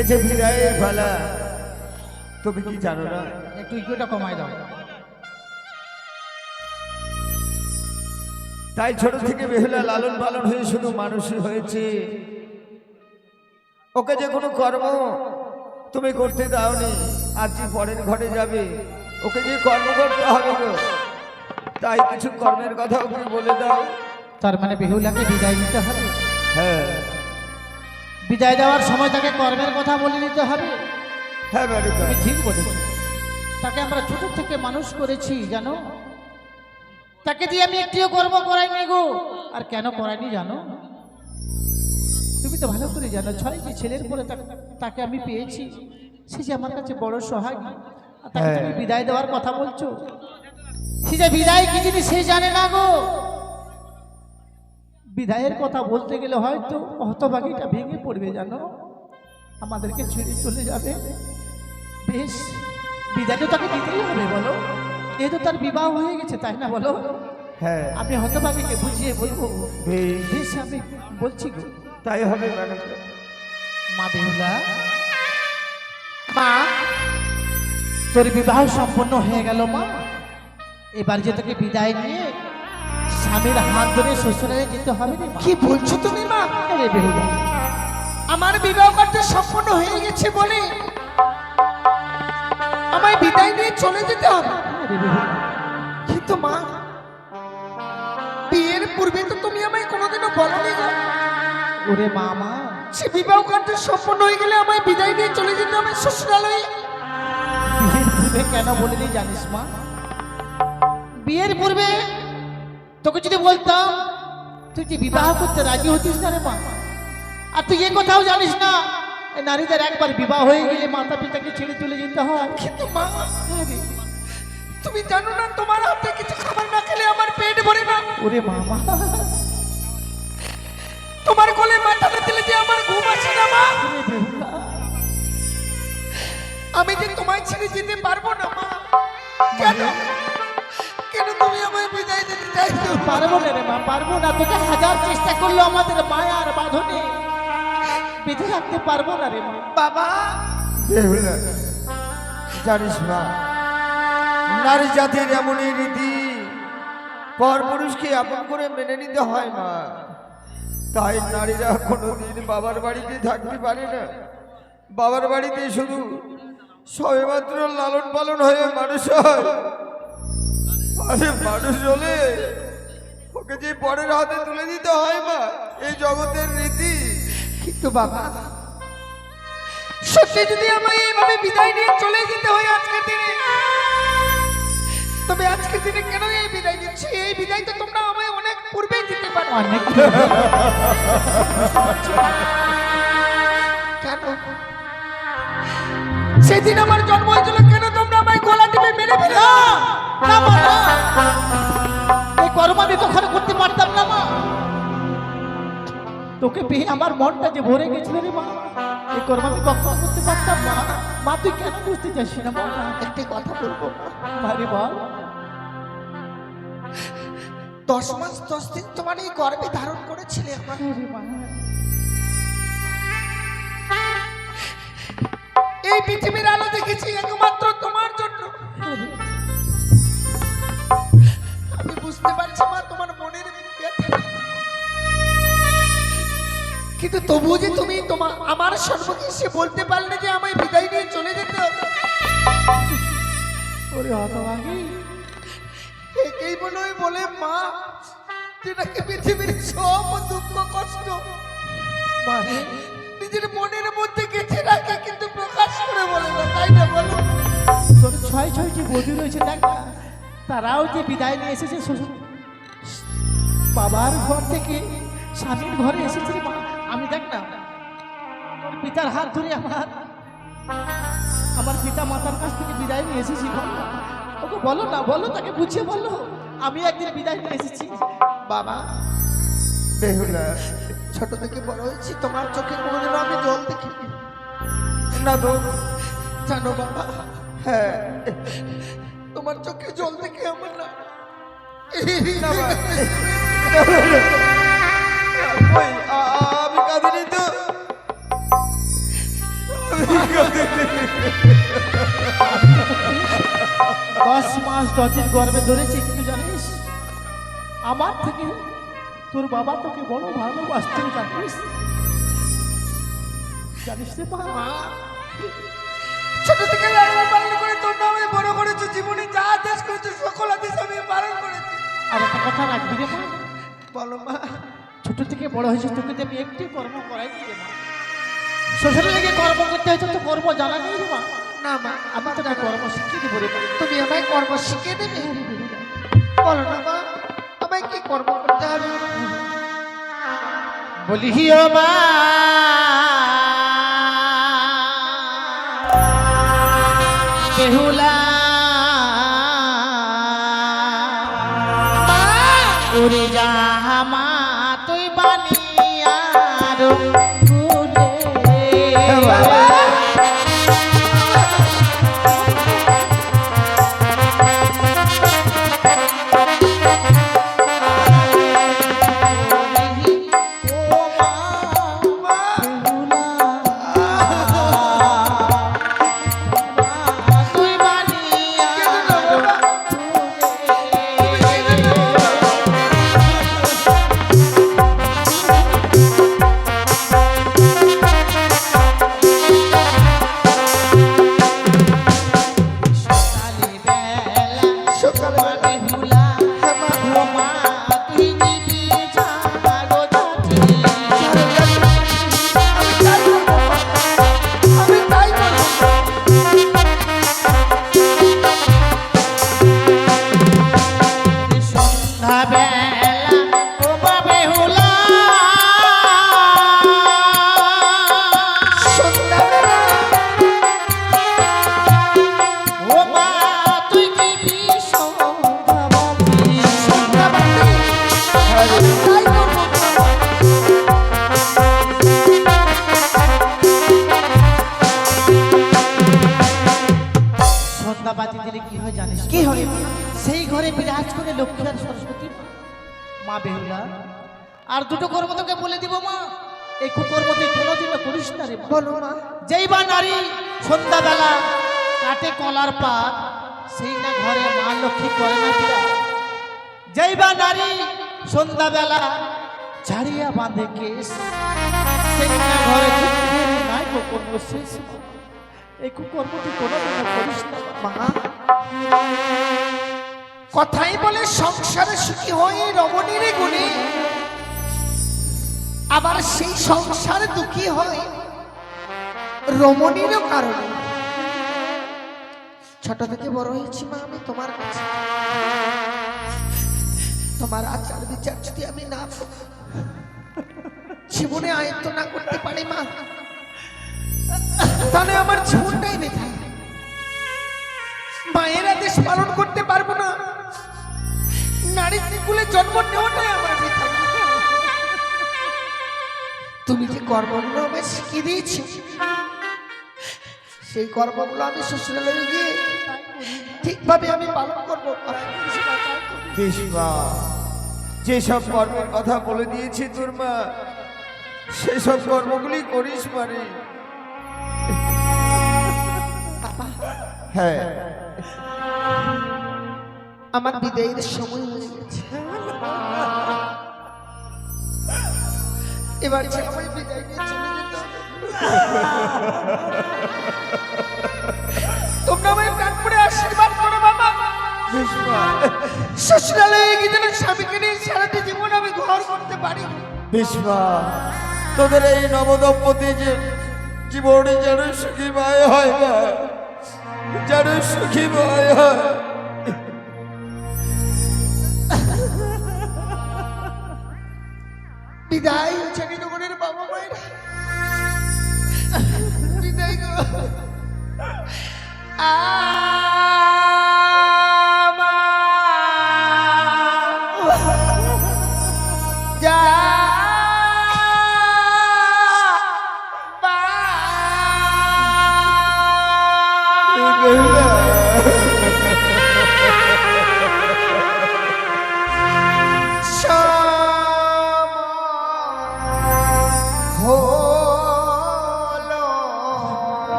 এই যে বিদায়ের বেলা তুমি কি জানো না? একটু ইকোটা কমাই দাও। তাই ছোট থেকে বেহুলা লালন পালন হয়ে শুধু মানুষই হয়েছে। ওকে যে কোনো কর্ম তুমি করতে দাওনি, আজ যে পরের ঘরে যাবে ওকে যে কর্ম করতে হবে গো, তাই কিছু কর্মের কথা ওকে বলে দাও। তার মানে বেহুলাকে বিদায় দিতে হবে? হ্যাঁ, বিদায় দেওয়ার সময় তাকে কর্মের কথা বলে দিতে হবে। হ্যাঁ তুমি ঠিক বলেছো। তাকে আমরা ছোট থেকে মানুষ করেছি জানো, তাকে দিয়ে আমি একটিও কর্ম করাইনি গো। আর কেন করাইনি জানো? তো ভালো করে জানো ছয় যে ছেলের পরে তাকে আমি পেয়েছি, সে যে আমার কাছে বড় সোহাগী, আর তাকে তুমি বিদায় দেওয়ার কথা বলছো। সে যে বিদায় কি জিনিস সে জানে না গো। বিদায়ের কথা বলতে গেলে হয়তো হতভাগীটা ভেঙে পড়বে, জানো, আমাদেরকে ছেড়ে চলে যাবে। বেশ, বিদায় তো তাকে দিতেই হবে, বলো, এ তো তার বিবাহ হয়ে গেছে, তাই না বলো? হ্যাঁ, আমি হতভাগীকে বুঝিয়ে বলবো। বেশ, আমি বলছি গো, তাই হবে ম্যাডাম। মা বেহুলা, মা, তোর বিবাহ সম্পন্ন হয়ে গেল মা। এবার যে তোকে বিদায় নিয়ে স্বামীর হাত ধরে শ্বশুরালয়ে যেতে হবে রে মা। কি বলছো তুমি মা? রে বেহুলা, আমার বিবাহ কার্য সম্পন্ন হয়ে গেছে বলে আমায় বিদায় নিয়ে চলে যেতে হবে? রে বেহুলা, কিন্তু মা, বিয়ের পূর্বে তো তুমি আমায় কোনোদিনও বলোনি গো। ওরে মামা, সে বিবাহ কার্য সম্পন্ন হয়ে গেলে আমায় বিদায় নিয়ে চলে যেতে হবে শ্বশুরালয়ে। বিয়ের পূর্বে কেন বলিনি জানিস মা? বিয়ের পূর্বে তোকে যদি বলতাম, তুই কি বিবাহ করতে রাজি হতিস না রে মা? আর তুই এ কথাও জানিস না, এই নারীদের একবার বিবাহ হয়ে গেলে মাতা পিতাকে ছেড়ে চলে যেতে হয়। কিন্তু মা, তুমি জানো না তোমার হাতে কিছু খাবার না খেলে আমার পেট ভরে না। ওরে মামা, তোমার কোলে মাথাটা দিলে যে আমার ঘুম আসে না মা। ওরে বেহুলা, আমি যে তোমায় ছেড়ে যেতে পারবো না মা। কেন কেন তুমি আমায় বিদায় দিতে চাইছো? পারবো না রে মা, পারবো না। তোকে হাজার চেষ্টা করলো আমাদের মায়ার বাঁধনে বেঁধে রাখতে পারবো না রে মা। বাবা, বেহুলা, জানিস মা, নারী জাতির এমনই রীতি, পর পুরুষকে আপন করে মেনে নিতে হয় মা। তাই নারীরা কোনোদিন বাবার বাড়িতে থাকতে পারে না। বাবার বাড়িতে শুধু সবেমাত্র লালন পালন হয়ে মানুষ হয়। আরে মানুষ হলে ওকে যে পরের হাতে তুলে দিতে হয় মা, এই জগতের রীতি। কিন্তু বাবা, সত্যি যদি আমায় এইভাবে বিদায় নিয়ে চলে যেতে হয় আজকের দিনে, তবে আজকের দিনে কেন এই বিদায় দিচ্ছি? এই বিদায় তো তোমরা আমায় অনেক পূর্বেই দিতে পারো। অনেক কেন সেদিন আমার জন্ম হয়েছিল, কেন তোমরা আমায় গলা টিপে মেরে ফেলে? না, না মা, না। এই কর্ম আমি কখনো করতে পারতাম না মা। তোকে পেয়ে আমার মনটা যে ভরে গেছিল রে মা, এই কর্ম আমি কখনো করতে পারতাম না। মা, তুই কেন বুঝতে চাস না মা? একটি কথা বলবো মারে বল। 10 মাস 10 দিন তোমার এই গর্ভে ধারণ করেছিলে আমার। ওরে মা, এই পৃথিবীর আলো দেখেছি একমাত্র তোমার জন্য। আমি বুঝতে পারছি মা তোমার মনের ব্যথা, কিন্তু তবুও যে তুমি আমার সম্মুখে এসে বলতে পারলে যে আমায় বিদায় নিয়ে চলে যেতে হবে, ওরে হতভাগী, এই বলেই বলে মা, যেটাকে পৃথিবীর সব দুঃখ কষ্ট মারে, নিজের মনের মধ্যে গেছে রাখে, কিন্তু প্রকাশ করে বলে না, তাই না বলো? তোর ছয় যে বধূ রয়েছে দেখ না, তারাও যে বিদায় নিয়ে এসেছে শ্বশুর বাবার ঘর থেকে স্বামীর ঘরে এসেছে রে মা। আমি দেখ না, তোর পিতার হাত ধরে আমার পিতা মাতার কাছ থেকে বিদায় নিয়ে এসেছি। ওকে বলো না, বলো, তাকে বুঝিয়ে বলো আমি একদিন বিদায় নিয়ে এসেছি। বাবা, বেহুলা, ছোট থেকে বড় হয়েছি, তোমার চোখে কোনোদিনও আমি জল দেখিনি। না তো, জানো বাবা, হ্যাঁ, তোমার চোখে জল দেখে আমার না না মা। ওই, আমি কাঁদিনি তো। আমি কাঁদিনি। 10 মাস দশের গর্ভে ধরেছে, কিন্তু জানিস আমার থেকে তোর বাবা তোকে বড় ভালোবাসতেন, জানিস জানিস রে মা। মা, ছোট থেকে লালন পালন করে তোমরা আমায় বড় করেছো, জীবনে যা আদেশ করেছো সকল আদেশ আমি পালন করেছি। আর একটা কথা রাখবি রে মা, বলো মা। ছোট থেকে বড় হয়েছিস, তোকে যে আমি একটি কর্ম করাইনি রে মা। শ্বশুরের লেগে কর্ম করতে হয়েছে, তো কর্ম জানা নেই রে মা। না মা, আমি তোকে কর্ম শিখিয়ে দেবো রে মা। তুমি আমায় কর্ম শিখিয়ে দেবে? বলো না মা, আমায় কি কর্ম করতে হবে? বলি ও মা, বেহুলা উড়ে যা মা তুই বানিয়ার কি হয় সেই ঘরে বিরাজ করে লক্ষ্মী আর সরস্বতী মা বেহুলা। আর দুটো কর্ম তোকে বলে দিব মা, এই কুকর্ম তুই কোনোদিনও করিস না রে। বলো মা। যেই বা নারী সন্ধ্যাবেলা কাটে কলার পাত, সেই না ঘরে মা লক্ষ্মী করে না বিরাজ। যেই বা নারী সন্ধ্যাবেলা ঝাড়িয়া বাঁধে কেশ, সেই না ঘরে নাই কুকর্ম শেষ। এই কুকর্ম তুই কোনোদিনও করিস না মা। কথাই বলে সংসারে সুখী হয়ে রমণীর গুণে, আবার সেই সংসারে দুঃখী হয় রমণীরও কারণে। ছোট থেকে বড় হয়েছি মা আমি তোমার কাছে, তোমার আচার বিচার যদি আমি না জীবনে আয়ত্ত না করতে পারি মা, তাহলে আমার জীবনটাই বেকার। মায়ের আদেশ পালন করতে পারবো না, নারী কুলে জন্ম নেওয়াটাই আমার বেকার। তুমি যে কর্মগুলো আমায় শিখিয়ে দিয়েছি, সেই কর্মগুলো আমি শ্বশুরালয়ে গিয়ে ঠিকভাবে আমি পালন করবো। বেশ মা, যেসব কর্মের কথা বলে দিয়েছে তোর মা, সেসব কর্মগুলি করিস মানে। হ্যাঁ, আমার বিদায়ের সময় হয়ে গেছে, এবার যে আমায় বিদায় নিয়ে চলে যেতে হবে। তোমরা আমায় প্রাণ করে আশীর্বাদ করো বাবা। বেশ মা, শ্বশুরালয়ে গিয়ে যেন স্বামীকে নিয়ে সারাটি জীবন আমি ঘর করতে পারি। বেশ মা, তোদের এই নবদম্পতি যে জীবনে যেন সুখী মায় হয় মা, যেন সুখী মায় হয়। বিদায় চাঁদিনগরের বাবা মায়ের বিদায় গো।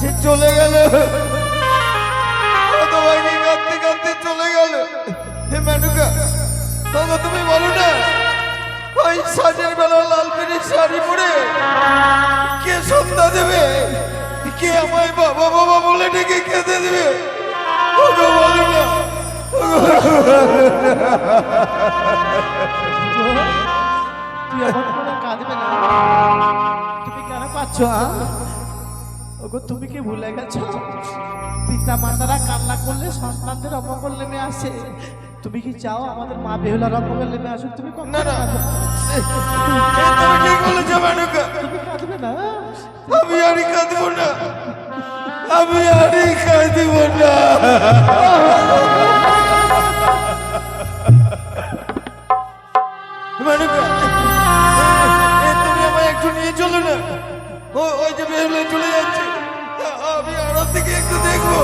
সে চলে গেল, তোমাকে কাঁদতে কাঁদতে চলে গেল। হে মেনুকা, তবে তুমি বলো না, ওই সাজের বেলা লাল পেনের শাড়ি পরে কে সন্ধ্যা দেবে, কে আমায় বাবা বাবা বলে ডেকে খেতে দেবে? ওগো বলো না। তুই এমন করে কাঁদবে না, তুমি কেন পাচ্ছ? ওগো তুমি কি ভুলে গেছো, পিতা মাতারা কান্না করলে সন্তানদের অমঙ্গল নেমে আসে। তুমি কি চাও আমাদের মা বেহুলার অমঙ্গল নেমে আসুক? তুমি না না, তুমি ঠিক বলেছো মেনুকা, তুমি কাঁদবে না। আমি আরই কাঁদবো না, আমি আরই কাঁদবো না। মেনুকা, তুমি আমায় একটু নিয়ে চলো না, ওই যে বেহুলা চলে যাচ্ছে, আমি আড়ার থেকে একটু দেখবো।